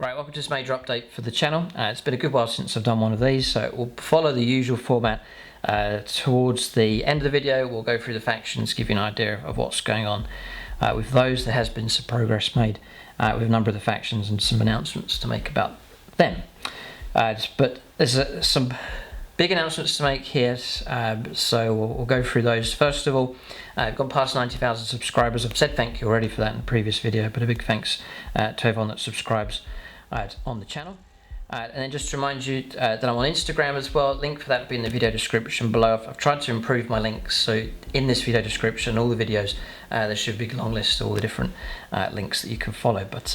Right, welcome to this major update for the channel. It's been a good while since I've done one of these, so it will follow the usual format. Towards the end of the video, we'll go through the factions, give you an idea of what's going on with those. There has been some progress made with a number of the factions and some announcements to make about them. But there's some big announcements to make here, so we'll go through those. First of all, I've gone past 90,000 subscribers. I've said thank you already for that in the previous video, but a big thanks to everyone that subscribes on the channel. And then just to remind you that I'm on Instagram as well. Link for that will be in the video description below. I've tried to improve my links, so in this video description, all the videos, there should be a long list of all the different links that you can follow. But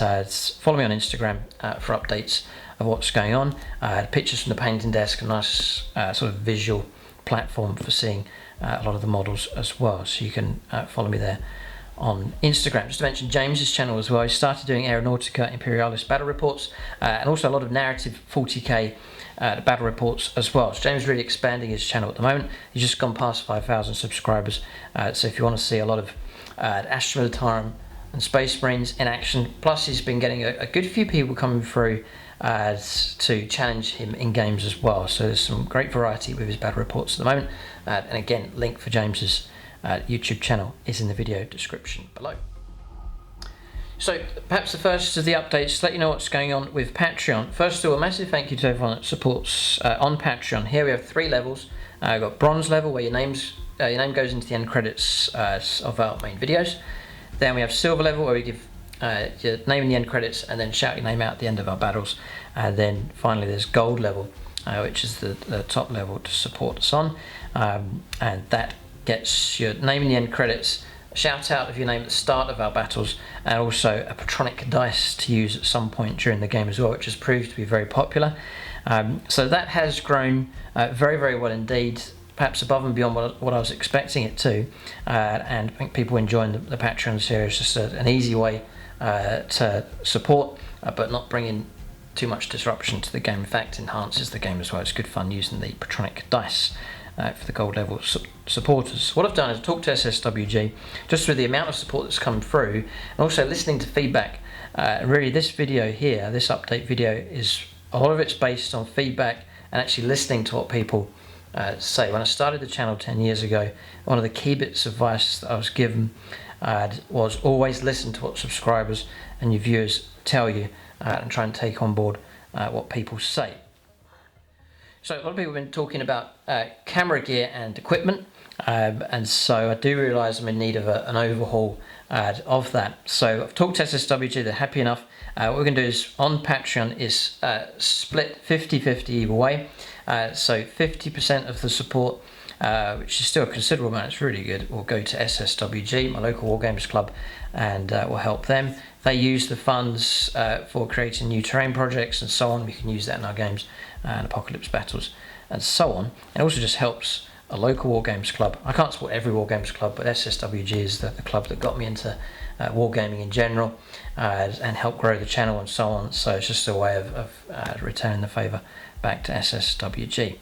follow me on Instagram for updates of what's going on. Pictures from the painting desk, a nice sort of visual platform for seeing a lot of the models as well, so you can follow me there on Instagram. Just to mention James's channel as well. He started doing Aeronautica Imperialis battle reports and also a lot of narrative 40k battle reports as well. So James is really expanding his channel at the moment. He's just gone past 5,000 subscribers, so if you want to see a lot of Astra Militarum and Space Marines in action, plus he's been getting a good few people coming through to challenge him in games as well. So there's some great variety with his battle reports at the moment, and again, link for James's YouTube channel is in the video description below. So perhaps the first of the updates to let you know what's going on with Patreon. First of all, a massive thank you to everyone that supports on Patreon. Here we have 3 levels. We've got bronze level, where your name goes into the end credits of our main videos. Then we have silver level, where we give your name in the end credits and then shout your name out at the end of our battles. And then finally there's gold level, which is the top level to support us on, and that gets your name in the end credits, a shout out of your name at the start of our battles, and also a patronic dice to use at some point during the game as well, which has proved to be very popular. So that has grown very, very well indeed, perhaps above and beyond what I was expecting it to, and I think people enjoying the Patreon series. Just an easy way to support, but not bringing too much disruption to the game. In fact, enhances the game as well. It's good fun using the patronic dice for the gold level supporters. What I've done is talked to SSWG just through the amount of support that's come through, and also listening to feedback. Really, this video here, this update video, is a lot of it's based on feedback and actually listening to what people say. When I started the channel 10 years ago, one of the key bits of advice that I was given was always listen to what subscribers and your viewers tell you, and try and take on board what people say. So a lot of people have been talking about camera gear and equipment, and so I do realise I'm in need of an overhaul of that. So I've talked to SSWG, they're happy enough. What we're going to do is, on Patreon, is split 50-50 either way. So 50% of the support, which is still a considerable amount, it's really good, will go to SSWG, my local Wargames club, and will help them. They use the funds for creating new terrain projects and so on. We can use that in our games and apocalypse battles and so on. And it also just helps a local Wargames club. I can't support every Wargames club, but SSWG is the club that got me into wargaming in general, and helped grow the channel and so on. So it's just a way of returning the favour back to SSWG.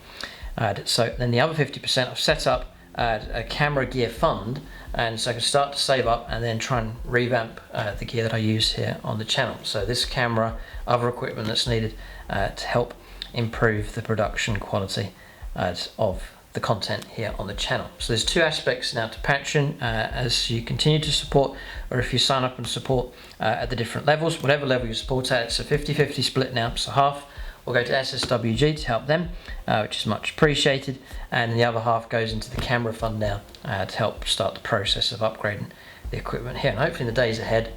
So then the other 50%, I've set up a camera gear fund, and so I can start to save up and then try and revamp the gear that I use here on the channel. So this camera, other equipment that's needed to help improve the production quality of the content here on the channel. So there's 2 aspects now to Patreon, as you continue to support, or if you sign up and support at the different levels, whatever level you support at. It's a 50-50 split now, so half will go to SSWG to help them, which is much appreciated, and the other half goes into the camera fund now to help start the process of upgrading the equipment here. And hopefully in the days ahead,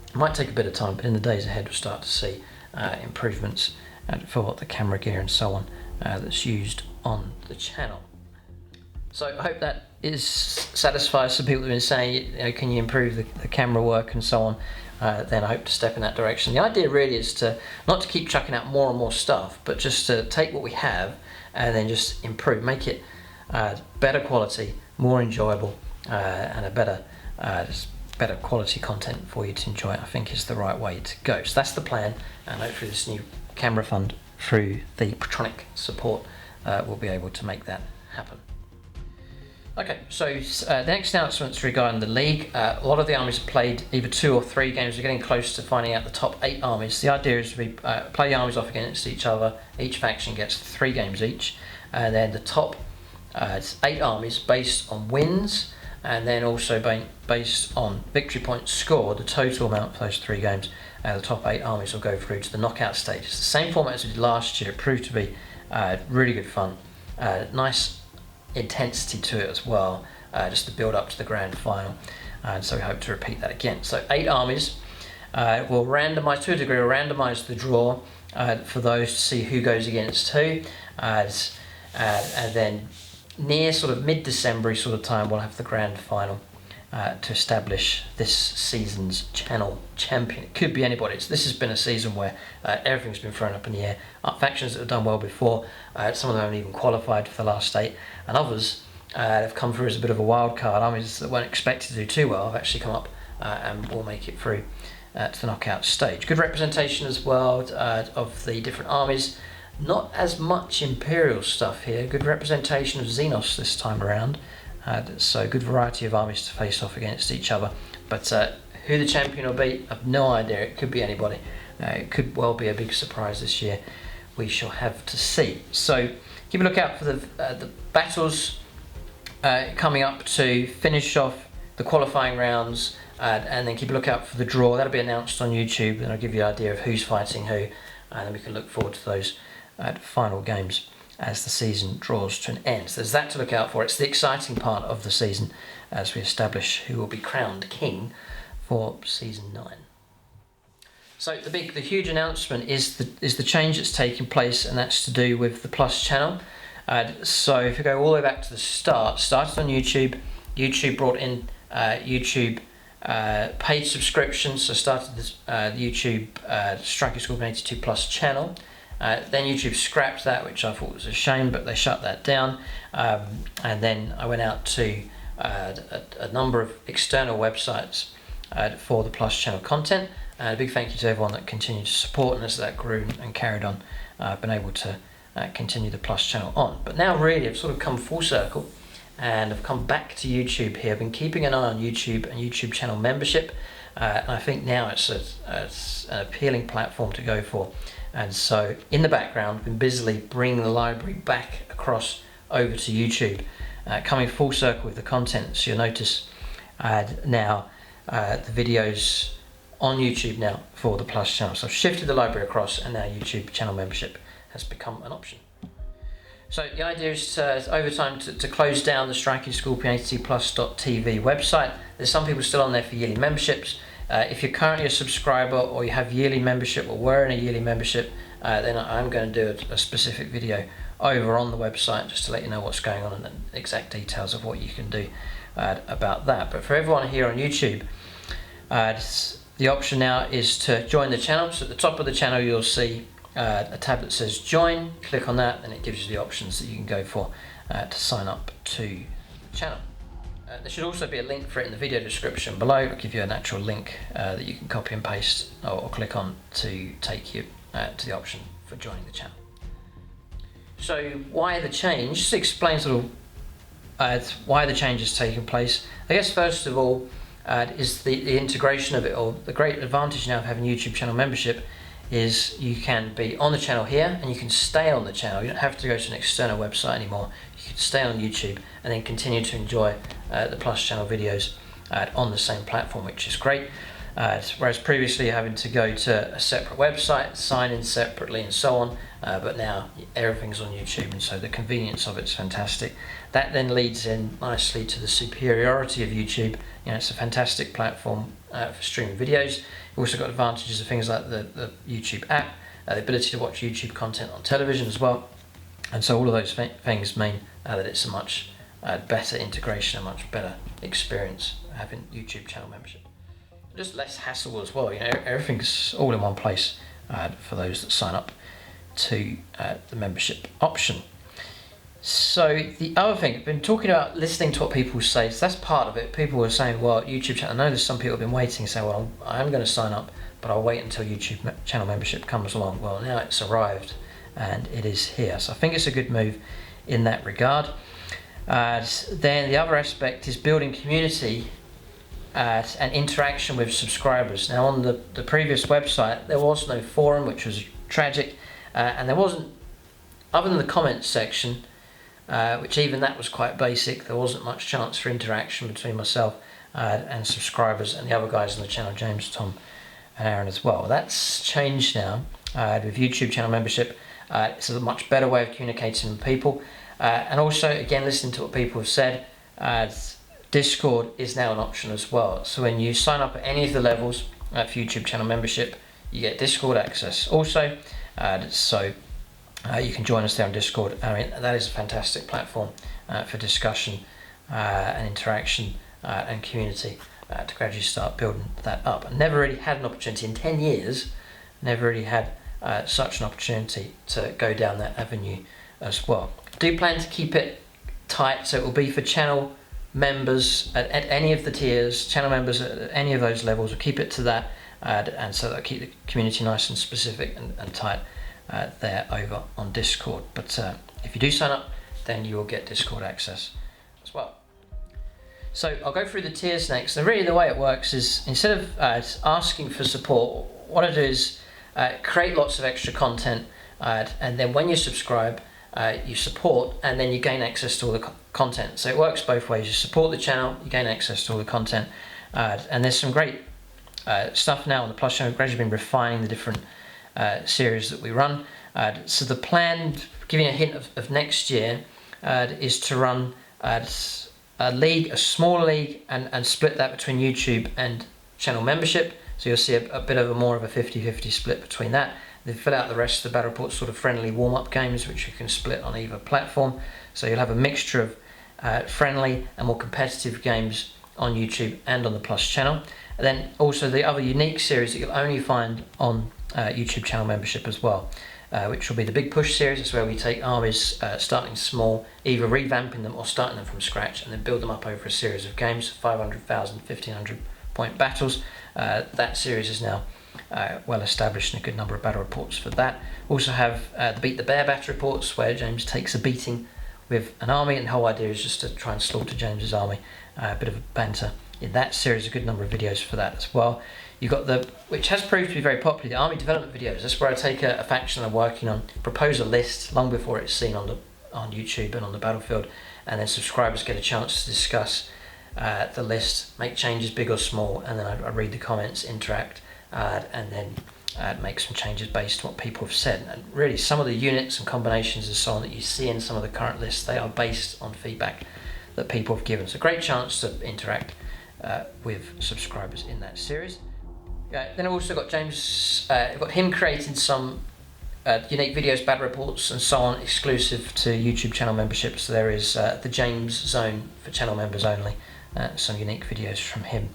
it might take a bit of time, but in the days ahead we'll start to see improvements for the camera gear and so on that's used on the channel. So I hope that satisfies some people who've been saying, you know, can you improve the camera work and so on. Then I hope to step in that direction. The idea really is not to keep chucking out more and more stuff, but just to take what we have and then just improve, make it better quality, more enjoyable, and a better quality content for you to enjoy, I think is the right way to go. So that's the plan, and hopefully this new camera fund through the patronic support will be able to make that happen. Okay, so the next announcement's regarding the league. A lot of the armies have played either 2 or 3 games. We're getting close to finding out the top 8 armies. The idea is we play the armies off against each other. Each faction gets 3 games each, and then the top 8 armies based on wins, and then also based on victory points scored, the total amount for those 3 games. The top 8 armies will go through to the knockout stage. It's the same format as we did last year. It proved to be really good fun. Nice intensity to it as well, just to build up to the grand final, and so we hope to repeat that again. So 8 armies will randomise, to a degree, will randomise the draw for those to see who goes against who, and then near sort of mid-December sort of time we'll have the grand final to establish this season's channel champion. It could be anybody. This has been a season where everything's been thrown up in the air. Factions that have done well before, some of them haven't even qualified for the last 8, and others have come through as a bit of a wild card. Armies that weren't expected to do too well have actually come up and will make it through to the knockout stage. Good representation as well of the different armies. Not as much Imperial stuff here. Good representation of Xenos this time around. So good variety of armies to face off against each other, but who the champion will be, I've no idea. It could be anybody. It could well be a big surprise this year. We shall have to see. So keep a look out for the battles coming up to finish off the qualifying rounds, and then keep a look out for the draw. That'll be announced on YouTube, and I'll give you an idea of who's fighting who, and then we can look forward to those final games as the season draws to an end. So there's that to look out for. It's the exciting part of the season as we establish who will be crowned king for season 9. So the huge announcement is the change that's taking place, and that's to do with the Plus channel. So if you go all the way back to the started on YouTube. YouTube brought in YouTube paid subscriptions, so started this, the YouTube Striking School 82 Plus channel. Then YouTube scrapped that, which I thought was a shame, but they shut that down. And then I went out to a number of external websites for the Plus channel content. A big thank you to everyone that continued to support, and as that grew and carried on, I've been able to continue the Plus channel on. But now really I've sort of come full circle, and I've come back to YouTube here. I've been keeping an eye on YouTube and YouTube channel membership, and I think now it's an appealing platform to go for. And so in the background, I've been busily bringing the library back across over to YouTube, coming full circle with the content. So you'll notice now the videos on YouTube now for the Plus channel. So I've shifted the library across, and now YouTube channel membership has become an option. So the idea is over time to close down the Striking School P82plus.tv website. There's some people still on there for yearly memberships. If you're currently a subscriber, or you have yearly membership, or were in a yearly membership, then I'm going to do a specific video over on the website just to let you know what's going on and the exact details of what you can do about that. But for everyone here on YouTube, the option now is to join the channel. So at the top of the channel you'll see a tab that says join. Click on that, and it gives you the options that you can go for to sign up to the channel. There should also be a link for it in the video description below. It'll give you an actual link that you can copy and paste or click on to take you to the option for joining the channel. So why the change? Just to explain sort of why the change has taken place. I guess first of all is the integration of it all. The great advantage now of having YouTube channel membership is you can be on the channel here, and you can stay on the channel. You don't have to go to an external website anymore. You can stay on YouTube and then continue to enjoy the Plus channel videos on the same platform, which is great. Whereas previously having to go to a separate website, sign in separately and so on, but now everything's on YouTube, and so the convenience of it's fantastic. That then leads in nicely to the superiority of YouTube. You know, it's a fantastic platform for streaming videos. You've also got advantages of things like the YouTube app, the ability to watch YouTube content on television as well, and so all of those things mean that it's a much better integration, a much better experience having YouTube channel membership. Just less hassle as well. You know, everything's all in one place for those that sign up to the membership option. So the other thing, I've been talking about listening to what people say, so that's part of it. People were saying, well, YouTube channel, I know there's some people have been waiting, saying, well, I'm going to sign up, but I'll wait until YouTube channel membership comes along. Well, now it's arrived, and it is here. So I think it's a good move in that regard. Then the other aspect is building community and interaction with subscribers. Now on the previous website there was no forum, which was tragic, and there wasn't, other than the comments section, which even that was quite basic, there wasn't much chance for interaction between myself and subscribers and the other guys on the channel, James, Tom and Aaron as well. That's changed now with YouTube channel membership. It's a much better way of communicating with people, and also again listening to what people have said, Discord is now an option as well. So when you sign up at any of the levels for YouTube channel membership, you get Discord access also, so you can join us there on Discord. I mean, that is a fantastic platform for discussion and interaction and community to gradually start building that up. I never really had an opportunity in 10 years, never really had such an opportunity to go down that avenue as well. I do plan to keep it tight, so it will be for channel members at any of the tiers, channel members at any of those levels. We'll keep it to that, and so that'll keep the community nice and specific and tight there over on Discord. But if you do sign up, then you will get Discord access as well. So I'll go through the tiers next, and really the way it works is, instead of asking for support, what I do is create lots of extra content, and then when you subscribe, you support, and then you gain access to all the content. So it works both ways. You support the channel, you gain access to all the content, and there's some great stuff now on the Plus channel. We've gradually been refining the different series that we run. So the plan, giving a hint of next year, is to run a league, a small league, and split that between YouTube and channel membership. So you'll see a bit of a more of a 50-50 split between that. Then fill out the rest of the battle reports, sort of friendly warm-up games, which you can split on either platform. So you'll have a mixture of friendly and more competitive games on YouTube and on the Plus channel. And then also the other unique series that you'll only find on YouTube channel membership as well, which will be the Big Push series. It's where we take armies starting small, either revamping them or starting them from scratch, and then build them up over a series of games, 500,000, 1,500 point battles. That series is now well established, and a good number of battle reports for that. Also have the Beat the Bear battle reports, where James takes a beating with an army, and the whole idea is just to try and slaughter James's army. A bit of a banter in that series, a good number of videos for that as well. You've got the, which has proved to be very popular, the army development videos. That's where I take a faction I'm working on, propose a list long before it's seen on YouTube and on the battlefield, and then subscribers get a chance to discuss the list, make changes big or small, and then I read the comments, interact, and then make some changes based on what people have said. And really some of the units and combinations and so on that you see in some of the current lists, they are based on feedback that people have given. So great chance to interact with subscribers in that series. Then I've also got James, got him creating some unique videos, battle reports and so on, exclusive to YouTube channel memberships. So there is the James Zone for channel members only, some unique videos from him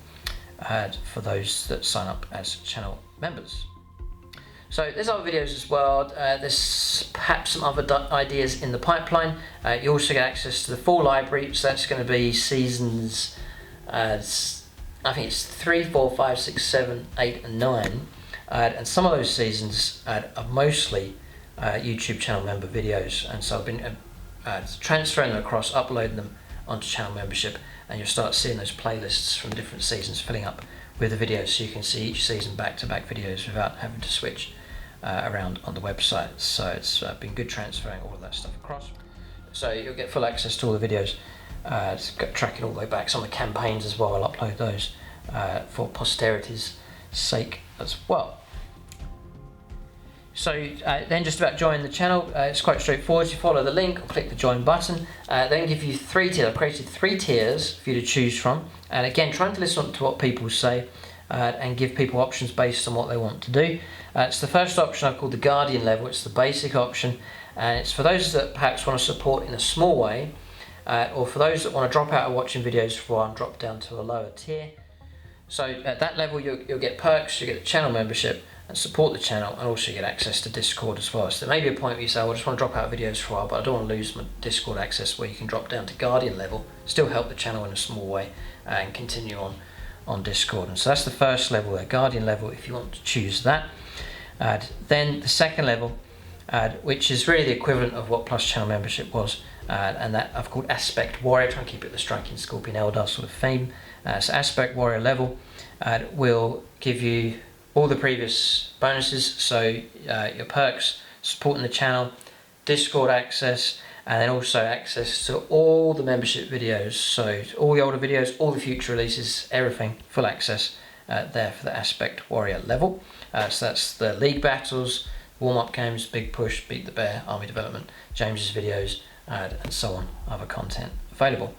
for those that sign up as channel members. So there's other videos as well. There's perhaps some other ideas in the pipeline. You also get access to the full library, so that's going to be seasons, I think it's 3, 4, 5, 6, 7, 8 and 9, and some of those seasons are mostly YouTube channel member videos, and so I've been transferring them across, uploading them onto channel membership, and you'll start seeing those playlists from different seasons filling up with the videos, so you can see each season back-to-back videos without having to switch around on the website. So it's been good transferring all of that stuff across. So you'll get full access to all the videos, tracking all the way back. Some of the campaigns as well, I'll upload those for posterity's sake as well. So then just about joining the channel, it's quite straightforward. You follow the link or click the join button, then give you 3 tiers. I've created 3 tiers for you to choose from, and again trying to listen to what people say and give people options based on what they want to do. It's the first option I've called the Guardian level. It's the basic option, and it's for those that perhaps want to support in a small way, or for those that want to drop out of watching videos for a while and drop down to a lower tier. So at that level you'll get perks, you get the channel membership and support the channel, and also get access to Discord as well. So there may be a point where you say, well, I just want to drop out of videos for a while, but I don't want to lose my Discord access, where you can drop down to Guardian level, still help the channel in a small way, and continue on Discord. And so that's the first level there, Guardian level, if you want to choose that. Then the second level, which is really the equivalent of what Plus channel membership was, and that I've called Aspect Warrior, trying to keep it the Striking Scorpion Eldar sort of theme. So Aspect Warrior level will give you all the previous bonuses, so your perks, supporting the channel, Discord access, and then also access to all the membership videos, so all the older videos, all the future releases, everything, full access there for the Aspect Warrior level. So that's the league battles, warm-up games, Big Push, Beat the Bear, Army Development, James's videos, and so on, other content available.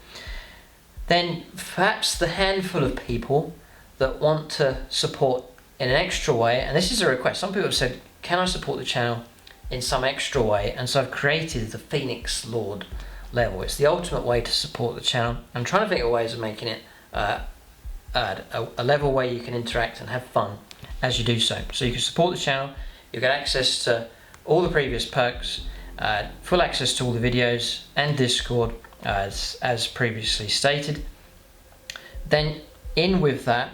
Then perhaps the handful of people that want to support in an extra way, and this is a request, some people have said, can I support the channel in some extra way? And so I've created the Phoenix Lord level. It's the ultimate way to support the channel. I'm trying to think of ways of making it a level where you can interact and have fun as you do so. So you can support the channel, you get access to all the previous perks, full access to all the videos and Discord as previously stated. Then in with that,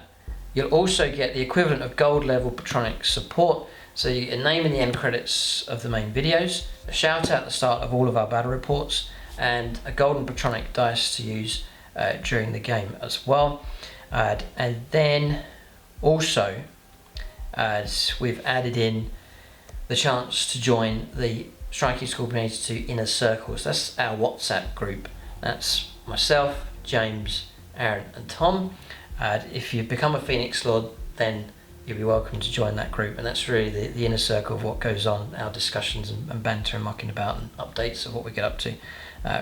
you'll also get the equivalent of gold level Patronic support. So you get a name in the end credits of the main videos, a shout out at the start of all of our battle reports, and a golden Patronic dice to use during the game as well. And then also, as we've added in the chance to join the Striking Scorpion 82 Inner Circles. That's our WhatsApp group. That's myself, James, Aaron and Tom. If you become a Phoenix Lord, then you'll be welcome to join that group, and that's really the inner circle of what goes on, our discussions and banter and mucking about and updates of what we get up to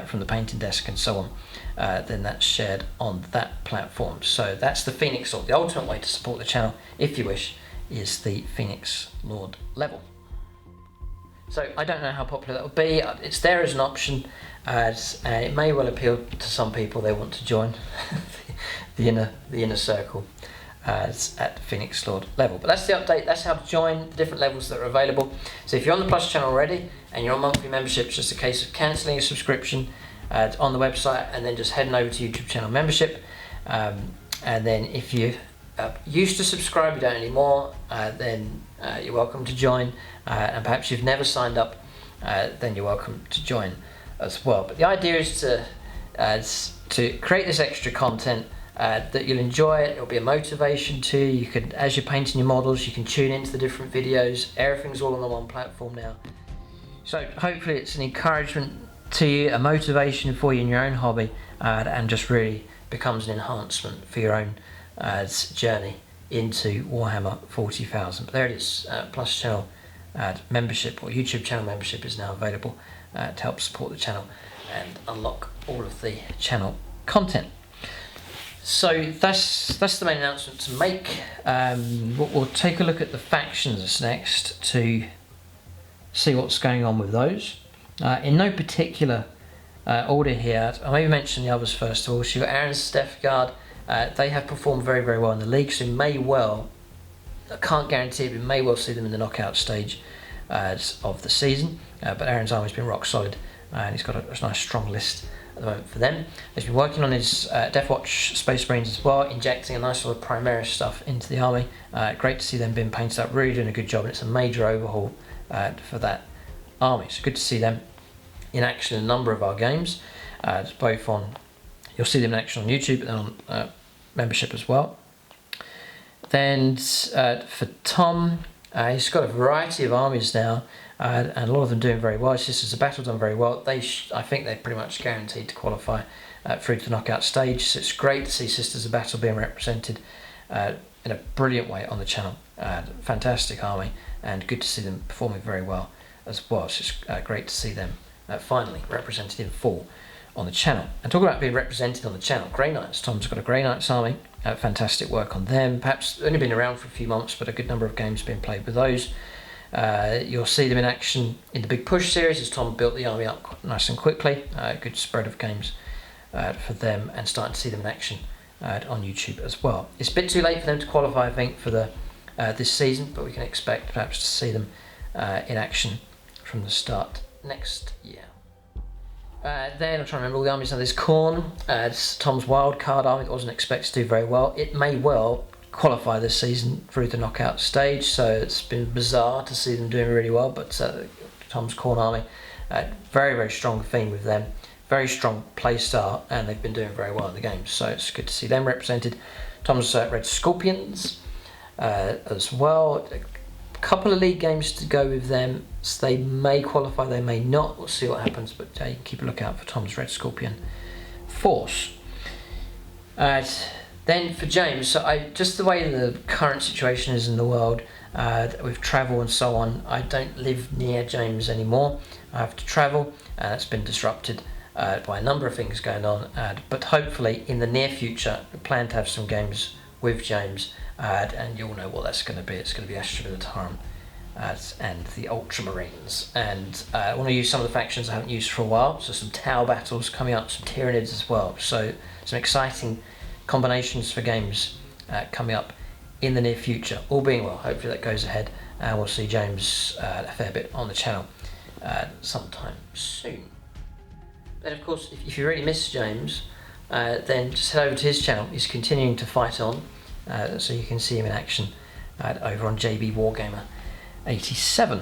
from the painting desk and so on. Then that's shared on that platform. So that's the Phoenix Lord. The ultimate way to support the channel, if you wish, is the Phoenix Lord level. So I don't know how popular that will be. It's there as an option, as it may well appeal to some people. They want to join the inner circle at Phoenix Lord level. But that's the update. That's how to join the different levels that are available. So if you're on the Plus channel already and you're on monthly membership, it's just a case of cancelling your subscription on the website and then just heading over to YouTube channel membership. And then if you used to subscribe, you don't anymore, then you're welcome to join. And perhaps you've never signed up, then you're welcome to join as well. But the idea is to create this extra content that you'll enjoy. It'll be a motivation too. You can, as you're painting your models, you can tune into the different videos. Everything's all on the one platform now. So hopefully it's an encouragement to you, a motivation for you in your own hobby, and just really becomes an enhancement for your own journey into Warhammer 40,000. But there it is, Plus channel membership, or YouTube channel membership, is now available to help support the channel and unlock all of the channel content. So that's the main announcement to make. We'll take a look at the factions next to see what's going on with those. In no particular order here, I'll maybe mention the others first of all. So you've got Aaron's Steph Guard. They have performed very, very well in the league, so may well, I can't guarantee it, but may well see them in the knockout stage of the season. But Aaron's army's been rock solid, and he's got a nice strong list at the moment for them. He's been working on his Death Watch Space Marines as well, injecting a nice sort of Primaris stuff into the army. Great to see them being painted up, really doing a good job, and it's a major overhaul for that army. So good to see them in action in a number of our games, both on, you'll see them in action on YouTube and on membership as well. Then for Tom, he's got a variety of armies now, and a lot of them doing very well. His Sisters of Battle done very well. I think they're pretty much guaranteed to qualify through to the knockout stage. So it's great to see Sisters of Battle being represented in a brilliant way on the channel. Fantastic army, and good to see them performing very well as well. So it's great to see them finally represented in full on the channel. And talking about being represented on the channel, Grey Knights. Tom's got a Grey Knights army. Fantastic work on them. Perhaps only been around for a few months, but a good number of games being played with those. You'll see them in action in the Big Push series as Tom built the army up nice and quickly. Good spread of games for them, and starting to see them in action on YouTube as well. It's a bit too late for them to qualify, I think, for the this season, but we can expect perhaps to see them in action from the start next year. Then I'm trying to remember all the armies now. There's Khorne, it's Tom's wild card army that wasn't expected to do very well. It may well qualify this season through the knockout stage, so it's been bizarre to see them doing really well, but Tom's Khorne army, very, very strong theme with them. very strong play style, and they've been doing very well in the games. So it's good to see them represented. Tom's Red Scorpions as well. A couple of league games to go with them. So they may qualify, they may not. We'll see what happens, but you can keep a lookout for Tom's Red Scorpion Force. Then for James, so just the way the current situation is in the world, with travel and so on, I don't live near James anymore. I have to travel, and it's been disrupted by a number of things going on, but hopefully in the near future we plan to have some games with James, and you'll know what that's going to be. It's going to be Ashtabulatam and the Ultramarines, and I want to use some of the factions I haven't used for a while, so some Tau battles coming up, some Tyranids as well, so some exciting combinations for games coming up in the near future. All being well, hopefully that goes ahead, and we'll see James a fair bit on the channel sometime soon. Then of course, if you really miss James, then just head over to his channel. He's continuing to fight on, so you can see him in action over on JB Wargamer 87.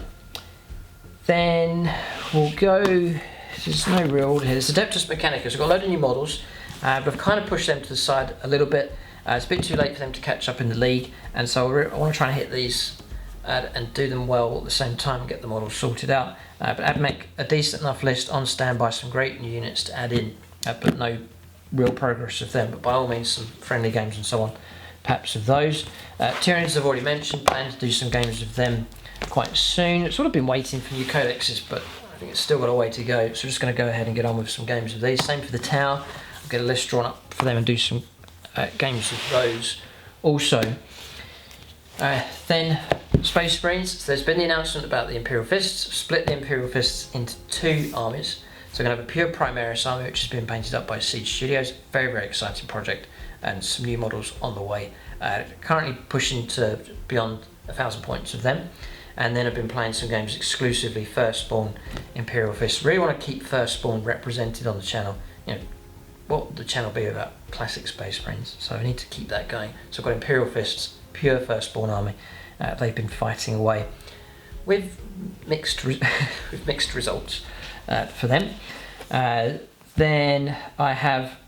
Then we'll go, there's no real order here. There's Adeptus Mechanicus. We've got a load of new models, but I've kind of pushed them to the side a little bit. It's a bit too late for them to catch up in the league, and so I want to try and hit these and do them well at the same time and get the models sorted out. But I'd make a decent enough list on standby, some great new units to add in, but no real progress of them. But by all means, some friendly games and so on, perhaps of those. Tyranids I've already mentioned, plan to do some games of them quite soon. It's sort of been waiting for new codexes, but I think it's still got a way to go. So we're just going to go ahead and get on with some games of these. Same for the Tau. I'll get a list drawn up for them and do some games of those also. Then Space Marines. So there's been the announcement about the Imperial Fists. Split the Imperial Fists into 2 armies. So we're going to have a pure Primaris army, which has been painted up by Siege Studios. Very, very exciting project, and some new models on the way. Currently pushing to beyond 1,000 points of them, and then I've been playing some games exclusively Firstborn Imperial Fists. Really want to keep Firstborn represented on the channel. You know, what would the channel be about? Classic Space Marines. So I need to keep that going. So I've got Imperial Fists, pure Firstborn army. They've been fighting away with mixed results for them. Then I have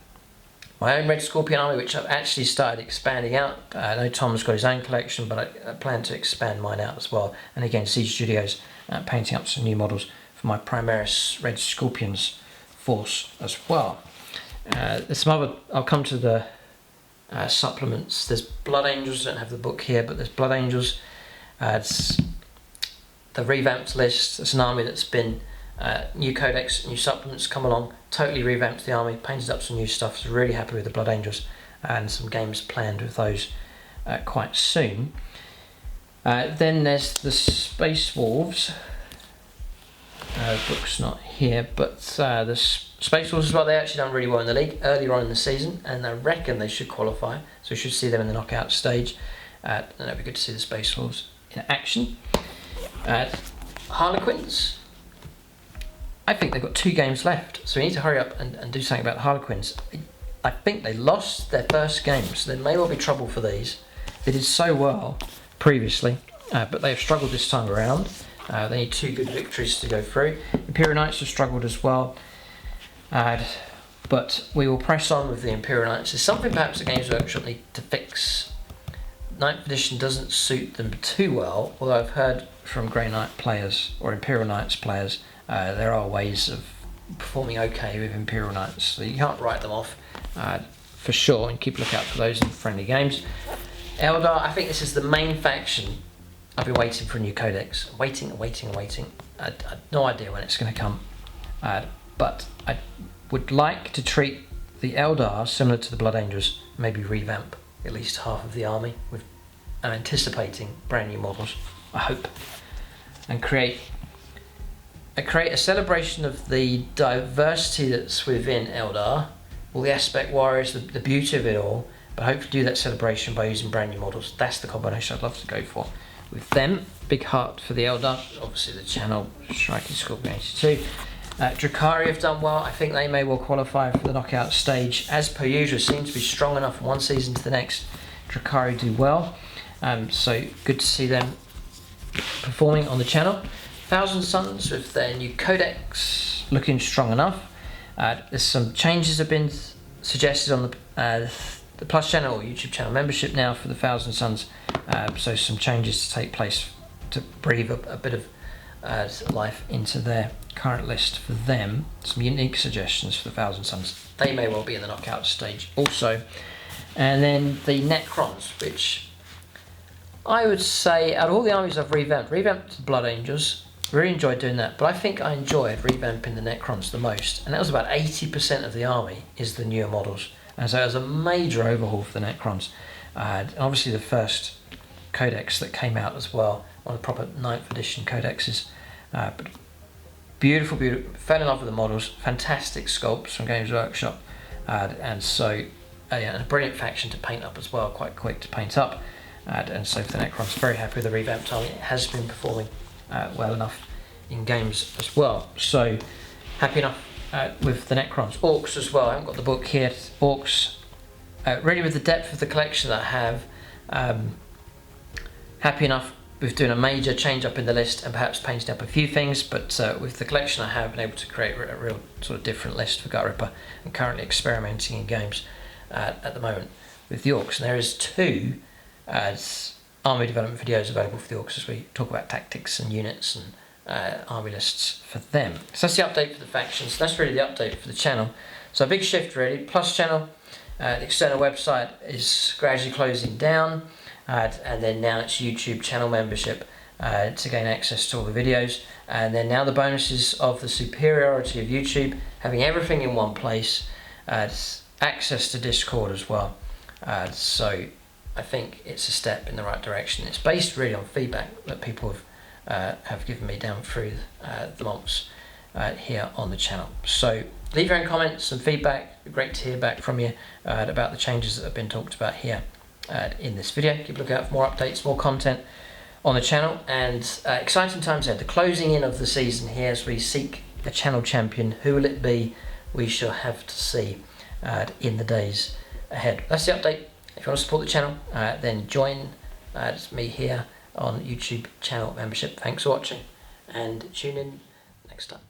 my own Red Scorpion army, which I've actually started expanding out. I know Tom's got his own collection, but I plan to expand mine out as well. And again, Siege Studios painting up some new models for my Primaris Red Scorpions force as well. There's some other, I'll come to the supplements. There's Blood Angels, I don't have the book here, but there's Blood Angels. It's the revamped list. It's an army that's been new codex, new supplements come along, totally revamped the army, painted up some new stuff, so really happy with the Blood Angels, and some games planned with those quite soon. Then there's the Space Wolves. Book's not here, but the Space Wolves as well, they actually done really well in the league earlier on in the season, and I reckon they should qualify, so we should see them in the knockout stage, and it'll be good to see the Space Wolves in action. Harlequins, I think they've got 2 games left, so we need to hurry up and do something about the Harlequins. I think they lost their first game, so there may well be trouble for these. They did so well previously, but they have struggled this time around. They need 2 good victories to go through. Imperial Knights have struggled as well, but we will press on with the Imperial Knights. There's something perhaps the Games Workshop need to fix. 9th edition doesn't suit them too well, although I've heard from Grey Knight players or Imperial Knights players there are ways of performing okay with Imperial Knights, so you can't write them off for sure, and keep a lookout for those in friendly games. Eldar, I think this is the main faction. I've been waiting for a new codex, waiting. I have no idea when it's going to come, but I would like to treat the Eldar similar to the Blood Angels, maybe revamp at least half of the army. I'm anticipating brand new models, I hope, and create a celebration of the diversity that's within Eldar, all the aspect warriors, the beauty of it all, but hopefully do that celebration by using brand new models. That's the combination I'd love to go for with them. Big heart for the Eldar, obviously the channel, Striking Scorpion 82. Drakari have done well. I think they may well qualify for the knockout stage. As per usual, seem to be strong enough from one season to the next. Drakari do well, so good to see them performing on the channel. Thousand Suns with their new codex looking strong enough. There's some changes have been suggested on the Plus channel or YouTube channel membership now for the Thousand Sons. So some changes to take place to breathe a bit of life into their current list for them. Some unique suggestions for the Thousand Sons. They may well be in the knockout stage also. And then the Necrons, which I would say out of all the armies I've revamped the Blood Angels. Really enjoyed doing that, but I think I enjoyed revamping the Necrons the most, and that was about 80% of the army is the newer models, and so it was a major overhaul for the Necrons. And obviously the first codex that came out as well, one of the proper 9th edition codexes, but beautiful, fell in love with the models, fantastic sculpts from Games Workshop, and so a brilliant faction to paint up as well, quite quick to paint up, and so for the Necrons, very happy with the revamped army. It has been performing well enough in games as well, so happy enough with the Necrons. Orcs as well, I haven't got the book here. Orcs, really with the depth of the collection that I have, happy enough with doing a major change up in the list and perhaps painting up a few things, but with the collection I have been able to create a real sort of different list for Gut Ripper, and currently experimenting in games at the moment with the Orcs. And there is 2 army development videos available for the Orcs as we talk about tactics and units and army lists for them. So that's the update for the factions. That's really the update for the channel. So a big shift really. Plus channel, the external website is gradually closing down, and then now it's YouTube channel membership to gain access to all the videos, and then now the bonuses of the superiority of YouTube, having everything in one place, access to Discord as well. So I think it's a step in the right direction. It's based really on feedback that people have given me down through the months here on the channel. So leave your own comments and feedback. It'd be great to hear back from you about the changes that have been talked about here in this video. Keep a look out for more updates, more content on the channel, and exciting times ahead. The closing in of the season here as we seek a channel champion. Who will it be? We shall have to see in the days ahead. That's the update. If you want to support the channel, then join me here on YouTube channel membership. Thanks for watching, and tune in next time.